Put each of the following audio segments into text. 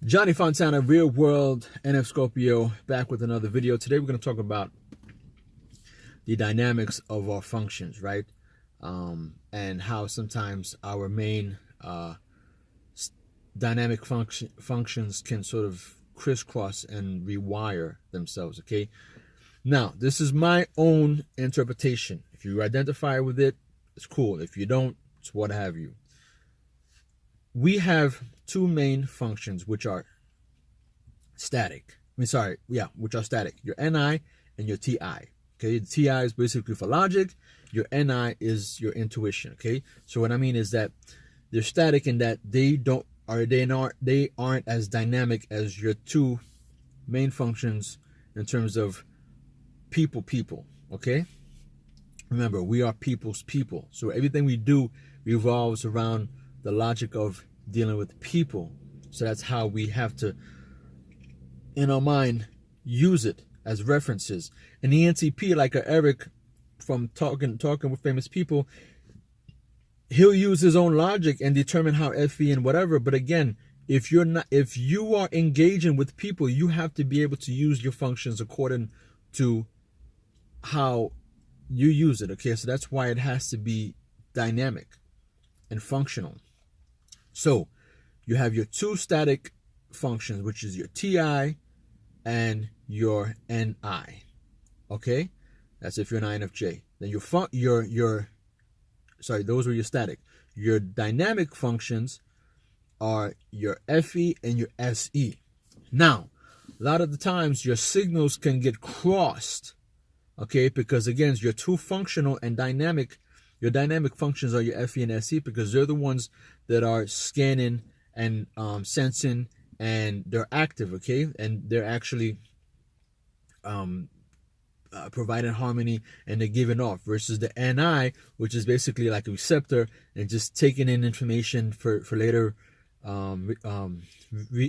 Johnny Fontana, Real World NF Scorpio, back with another video. Today we're going to talk about the dynamics of our functions, right? And how sometimes our main dynamic functions can sort of crisscross and rewire themselves, okay? Now, this is my own interpretation. If you identify with it, it's cool. If you don't, it's what have you. We have two main functions which are static. Which are static. Your NI and your TI. Okay, the TI is basically for logic. Your NI is your intuition. Okay, so what I mean is that they're static in that they aren't as dynamic as your two main functions in terms of people. Okay, remember, we are people's people, so everything we do revolves around the logic of dealing with people. So that's how we have to, in our mind, use it as references. And the ENTP, like Eric from talking with famous people, he'll use his own logic and determine how FE and whatever. But again, if you are engaging with people, you have to be able to use your functions according to how you use it. Okay, so that's why it has to be dynamic and functional. So you have your two static functions, which is your TI and your NI. Okay, that's if you're an INFJ. Then those were your static. Your dynamic functions are your FE and your SE. Now, a lot of the times your signals can get crossed. Okay, because again, your two functional and dynamic. Your dynamic functions are your FE and SE because they're the ones that are scanning and sensing, and they're active, okay? And they're actually providing harmony and they're giving off, versus the NI, which is basically like a receptor and just taking in information for later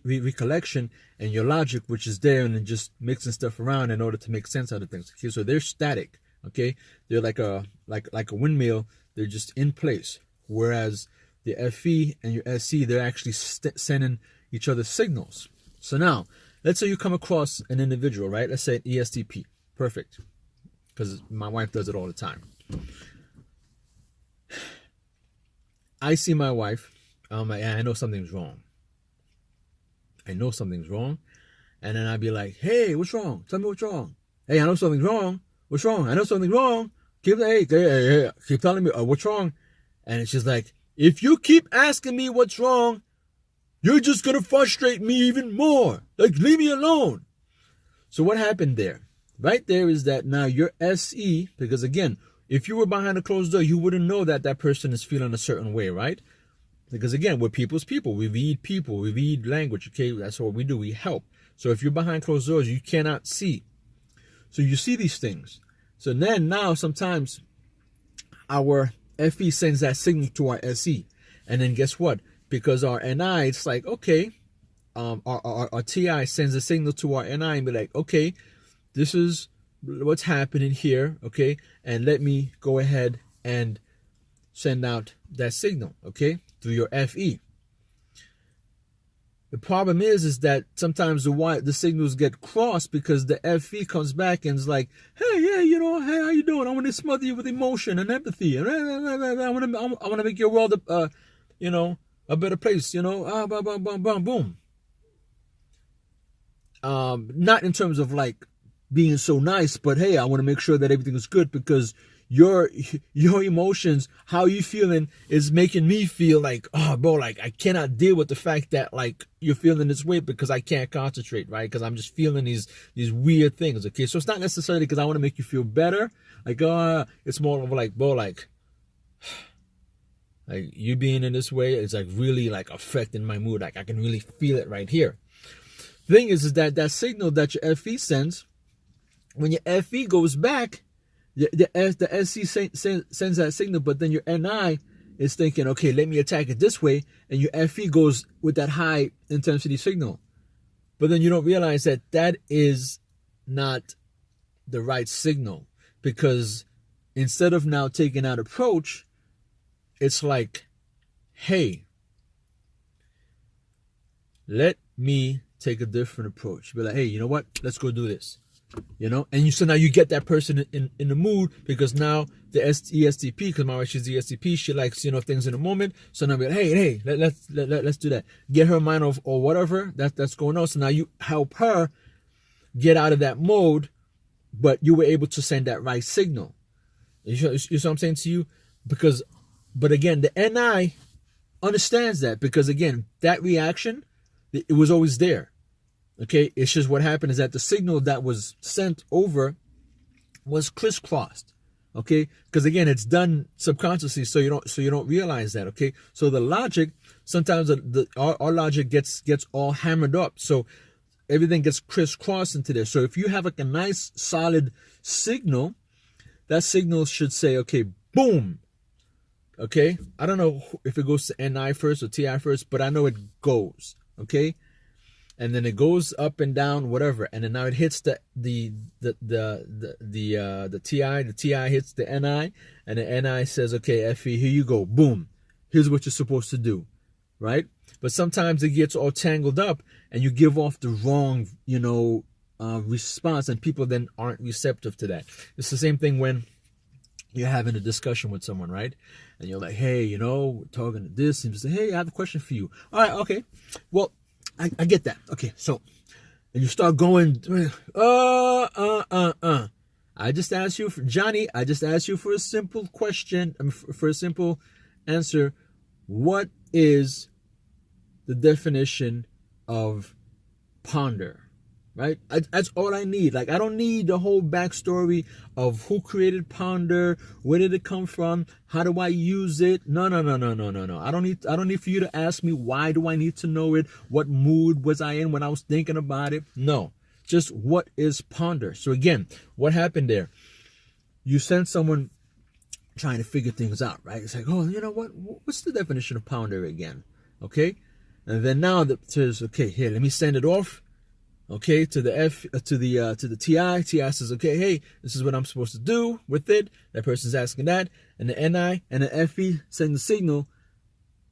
recollection, and your logic, which is there and then just mixing stuff around in order to make sense out of things. Okay, so they're static. Okay, they're like a windmill. They're just in place. Whereas the FE and your SE, they're actually sending each other signals. So now, let's say you come across an individual, right? Let's say an ESTP. Perfect, because my wife does it all the time. I see my wife. I'm like, I know something's wrong. And then I'd be like, hey, what's wrong? Tell me what's wrong. Hey, I know something's wrong. What's wrong? I know something's wrong. Keep telling me what's wrong. And she's like, if you keep asking me what's wrong, you're just going to frustrate me even more. Like, leave me alone. So what happened there? Right there is that now your SE, because again, if you were behind a closed door, you wouldn't know that that person is feeling a certain way, right? Because again, we're people's people. We read people. We read language, okay? That's what we do. We help. So if you're behind closed doors, you cannot see. So you see these things. So then now sometimes our FE sends that signal to our SE. And then guess what? Because our NI, it's like, okay, our TI sends a signal to our NI and be like, okay, this is what's happening here, okay? And let me go ahead and send out that signal, okay, through your FE. The problem is that sometimes the signals get crossed because the FE comes back and is like, hey, yeah, hey, how you doing? I want to smother you with emotion and empathy. I want to make your world, a better place. Boom. Not in terms of like being so nice, but hey, I want to make sure that everything is good because your emotions, how you feeling, is making me feel like, oh, bro, like I cannot deal with the fact that like you're feeling this way because I can't concentrate, right? Because I'm just feeling these weird things. Okay, so it's not necessarily because I want to make you feel better. Like, it's more of like, bro, like you being in this way is like really like affecting my mood. Like I can really feel it right here. Thing is that signal that your FE sends, when your FE goes back, the SC sends that signal, but then your NI is thinking, okay, let me attack it this way, and your FE goes with that high intensity signal. But then you don't realize that that is not the right signal, because instead of now taking that approach, it's like, hey, let me take a different approach. Be like, hey, you know what? Let's go do this. And so now you get that person in the mood, because now the ESTP, because my wife, she's the ESTP, she likes things in the moment. So now we're like, hey, let's do that. Get her mind off or whatever that's going on. So now you help her get out of that mode, but you were able to send that right signal. You see what I'm saying to you? But again, the NI understands that, because again, that reaction, it was always there. Okay, it's just what happened is that the signal that was sent over was crisscrossed. Okay, because again, it's done subconsciously, so you don't realize that. Okay, so the logic, sometimes our logic gets all hammered up, so everything gets crisscrossed into there. So if you have like a nice solid signal, that signal should say, okay, boom. Okay, I don't know if it goes to NI first or TI first, but I know it goes. Okay. And then it goes up and down, whatever, and then now it hits the TI. The TI hits the NI, and the NI says, "Okay, FE, here you go, boom. Here's what you're supposed to do," right? But sometimes it gets all tangled up, and you give off the wrong, response, and people then aren't receptive to that. It's the same thing when you're having a discussion with someone, right? And you're like, "Hey, we're talking to this," and you say, "Hey, I have a question for you." All right, okay, well. I get that. Okay, so, and you start going, I just asked you, Johnny, I just asked you for a simple question, for a simple answer. What is the definition of ponder? Right? That's all I need. Like, I don't need the whole backstory of who created Ponder, where did it come from, how do I use it? No. I don't need for you to ask me why do I need to know it, what mood was I in when I was thinking about it. No, just what is Ponder. So again, what happened there? You sent someone trying to figure things out, right? It's like, oh, you know what? What's the definition of Ponder again? Okay, and then now it says, okay, here, let me send it off. Okay, to the TI. TI says, okay, hey, this is what I'm supposed to do with it. That person's asking that, and the NI and the FE send the signal,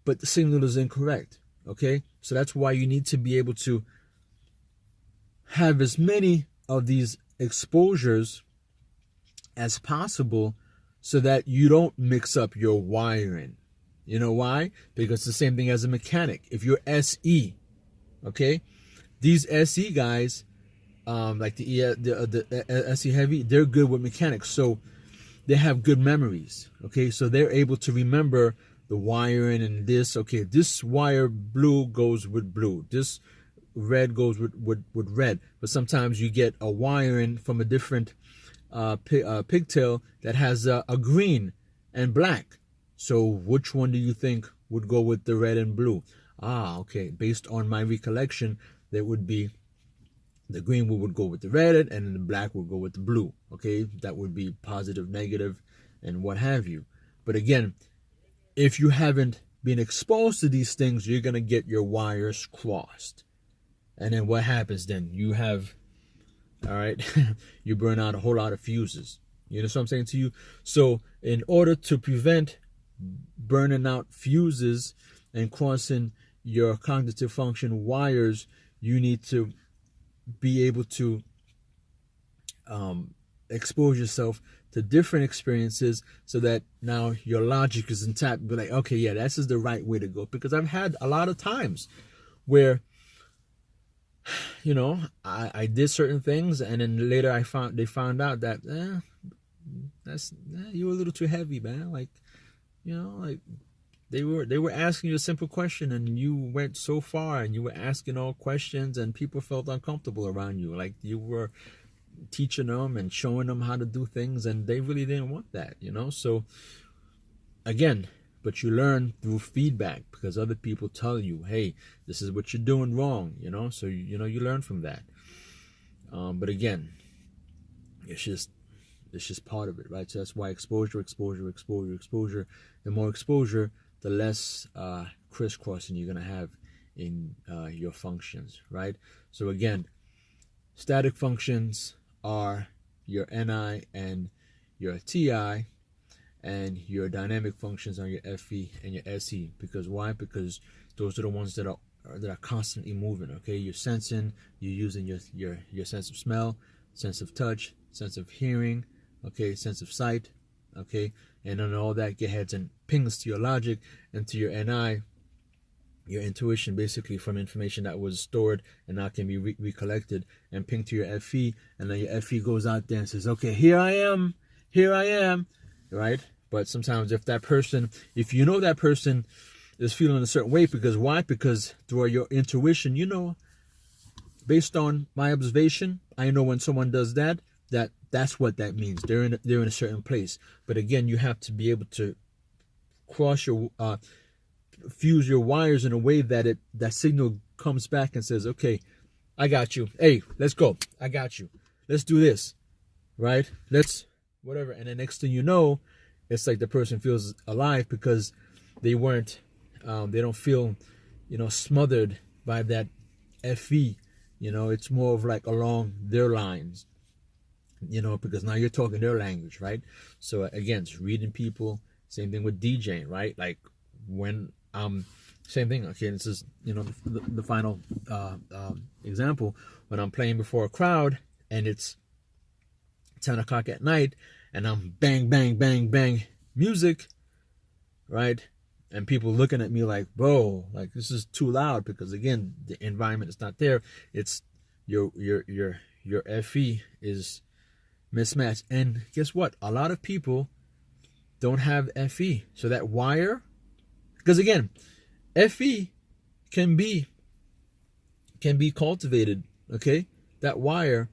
but the signal is incorrect. Okay, so that's why you need to be able to have as many of these exposures as possible, so that you don't mix up your wiring. You know why? Because it's the same thing as a mechanic. If you're SE, okay. These SE guys, like the SE heavy, they're good with mechanics, so they have good memories. Okay, so they're able to remember the wiring and this. Okay, this wire blue goes with blue. This red goes with red. But sometimes you get a wiring from a different pigtail that has a green and black. So which one do you think would go with the red and blue? Okay. Based on my recollection, there would be the green would go with the red, and the black would go with the blue. Okay, that would be positive, negative, and what have you. But again, if you haven't been exposed to these things, you're gonna get your wires crossed, and then what happens? Then you have, all right, you burn out a whole lot of fuses. You know what I'm saying to you? So in order to prevent burning out fuses and crossing your cognitive function wires, you need to be able to expose yourself to different experiences, so that now your logic is intact. Be like, okay, yeah, this is the right way to go. Because I've had a lot of times where, I did certain things, and then later they found out that you were a little too heavy, man. Like, They were asking you a simple question, and you went so far, and you were asking all questions, and people felt uncomfortable around you. Like you were teaching them and showing them how to do things, and they really didn't want that, So again, but you learn through feedback, because other people tell you, hey, this is what you're doing wrong, So you learn from that. But again, it's just part of it, right? So that's why exposure. The more exposure, the less crisscrossing you're going to have in your functions, right? So again, static functions are your NI and your TI, and your dynamic functions are your FE and your SE. Because why? Because those are the ones that are that are constantly moving. Okay, you're sensing, you're using your sense of smell, sense of touch, sense of hearing, okay, sense of sight, okay, and then all that gets and pings to your logic and to your NI, your intuition, basically from information that was stored and now can be recollected and ping to your FE, and then your FE goes out there and says, okay, here I am, right? But sometimes if you know that person is feeling a certain way, because why? Because through your intuition, based on my observation, I know when someone does that's what that means. They're in a certain place. But again, you have to be able to fuse your wires in a way that that signal comes back and says, okay, I got you. Hey, let's go. I got you. Let's do this. Right? Let's whatever. And the next thing you know, it's like the person feels alive because they don't feel, smothered by that FE. It's more of like along their lines, because now you're talking their language, right? So again, it's reading people. Same thing with DJing, right? Like when same thing. Okay, this is the final example. When I'm playing before a crowd and it's 10 o'clock at night and I'm bang bang bang bang music, right? And people looking at me like, bro, like this is too loud, because again, the environment is not there. It's your FE is mismatched. And guess what? A lot of people don't have FE. So that wire, because again, FE can be cultivated, okay? That wire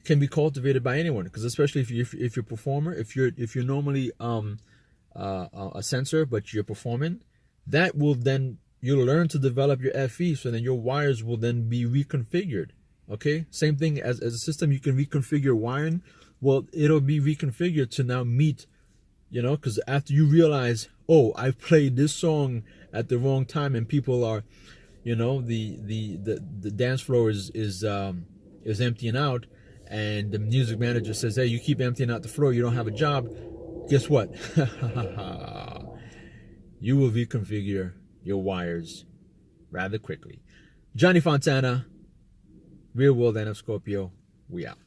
can be cultivated by anyone, because especially if you're a performer, if you're normally a sensor but you're performing, that will then you'll learn to develop your FE, so then your wires will then be reconfigured. Okay, same thing as a system, you can reconfigure wiring. Well, it'll be reconfigured to now meet, because after you realize, oh, I played this song at the wrong time and people are, the dance floor is emptying out, and the music manager says, hey, you keep emptying out the floor, you don't have a job. Guess what? You will reconfigure your wires rather quickly. Johnny Fontana, Real World NF Scorpio, we out.